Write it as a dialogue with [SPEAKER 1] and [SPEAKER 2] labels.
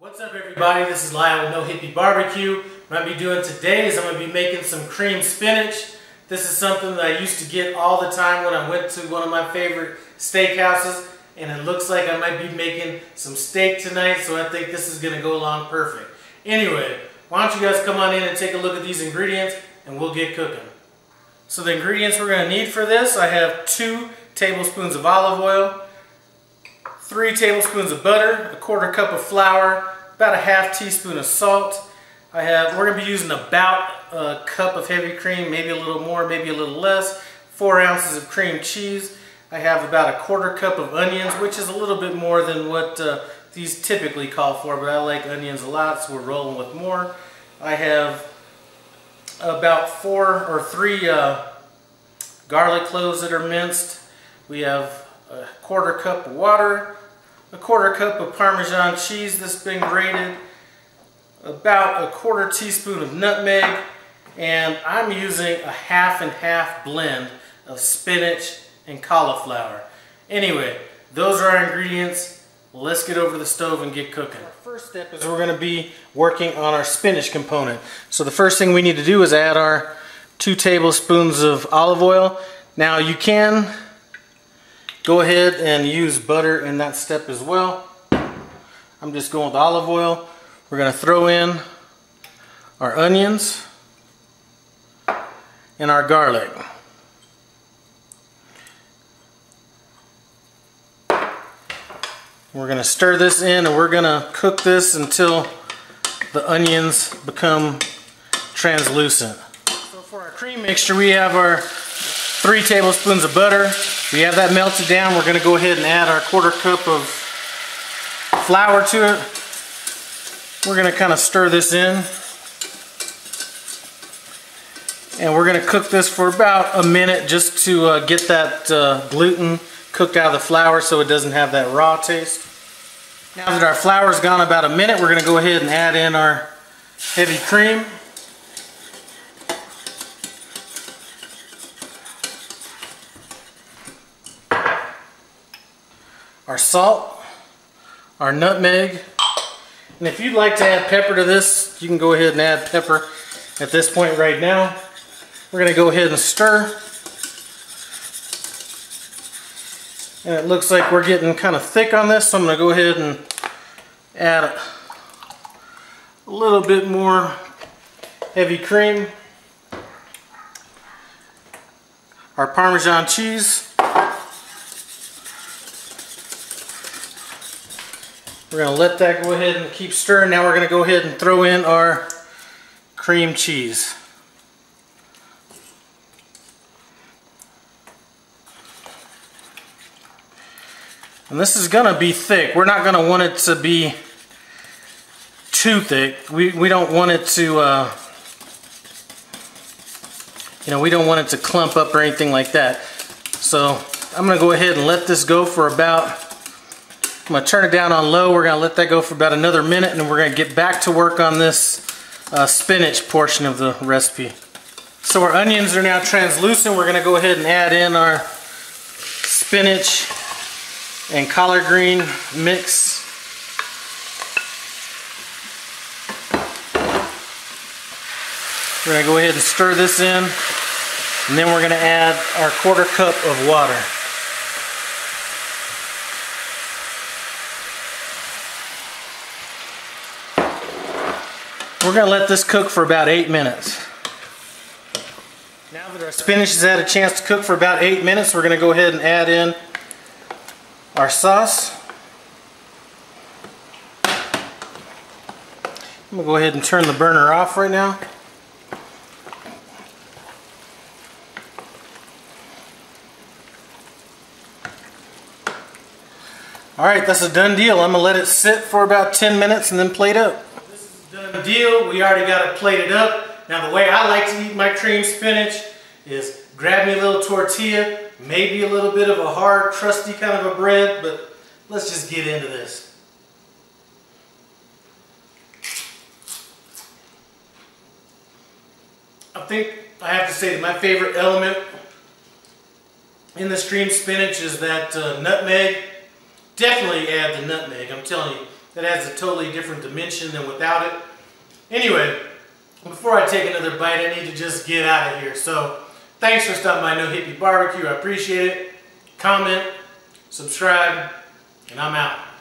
[SPEAKER 1] What's up everybody, this is Lyle with No Hippie Barbecue. What I'm going to be doing today is I'm going to be making some creamed spinach. This is something that I used to get all the time when I went to one of my favorite steakhouses, and it looks like I might be making some steak tonight, so I think this is going to go along perfect. Anyway, why don't you guys come on in and take a look at these ingredients and we'll get cooking. So the ingredients we're going to need for this, I have 2 tablespoons of olive oil, 3 tablespoons of butter, a 1/4 cup of flour, about a 1/2 teaspoon of salt. We're going to be using about a cup of heavy cream, maybe a little more, maybe a little less, 4 ounces of cream cheese. I have about a 1/4 cup of onions, which is a little bit more than what these typically call for, but I like onions a lot, so we're rolling with more. I have about 4 or 3 garlic cloves that are minced. We have a 1/4 cup of water, a 1/4 cup of Parmesan cheese that's been grated, about a 1/4 teaspoon of nutmeg, and I'm using a 1/2 blend of spinach and cauliflower. Anyway, those are our ingredients. Let's get over to the stove and get cooking. Our first step is we're going to be working on our spinach component. So the first thing we need to do is add our 2 tablespoons of olive oil. Now you can go ahead and use butter in that step as well. I'm just going with olive oil. We're going to throw in our onions and our garlic. We're going to stir this in and we're going to cook this until the onions become translucent. So for our cream mixture, we have our 3 tablespoons of butter. We have that melted down. We're going to go ahead and add our 1/4 cup of flour to it. We're going to kind of stir this in. And we're going to cook this for about a minute just to get that gluten cooked out of the flour so it doesn't have that raw taste. Now that our flour's gone about a minute, we're going to go ahead and add in our heavy cream. Our salt, our nutmeg, and if you'd like to add pepper to this, you can go ahead and add pepper at this point right now. We're going to go ahead and stir. And it looks like we're getting kind of thick on this, so I'm going to go ahead and add a little bit more heavy cream. Our Parmesan cheese. We're going to let that go ahead and keep stirring. Now we're going to go ahead and throw in our cream cheese. And this is going to be thick. We're not going to want it to be too thick. We don't want it to, we don't want it to clump up or anything like that. So I'm going to go ahead and let this go for about, I'm going to turn it down on low. We're going to let that go for about another minute, and then we're going to get back to work on this spinach portion of the recipe. So our onions are now translucent. We're going to go ahead and add in our spinach and collard green mix. We're going to go ahead and stir this in, and then we're going to add our 1/4 cup of water. We're going to let this cook for about 8 minutes. Now that our spinach has had a chance to cook for about 8 minutes, we're going to go ahead and add in our sauce. I'm going to go ahead and turn the burner off right now. Alright, that's a done deal. I'm going to let it sit for about 10 minutes and then plate up. This is a done deal. We already got it plated up. Now the way I like to eat my creamed spinach is grab me a little tortilla, maybe a little bit of a hard, crusty kind of a bread, but let's just get into this. I think I have to say that my favorite element in this creamed spinach is that nutmeg. Definitely add the nutmeg. I'm telling you, that has a totally different dimension than without it. Anyway, before I take another bite, I need to just get out of here. So, thanks for stopping by No Hippie Barbecue. I appreciate it. Comment, subscribe, and I'm out.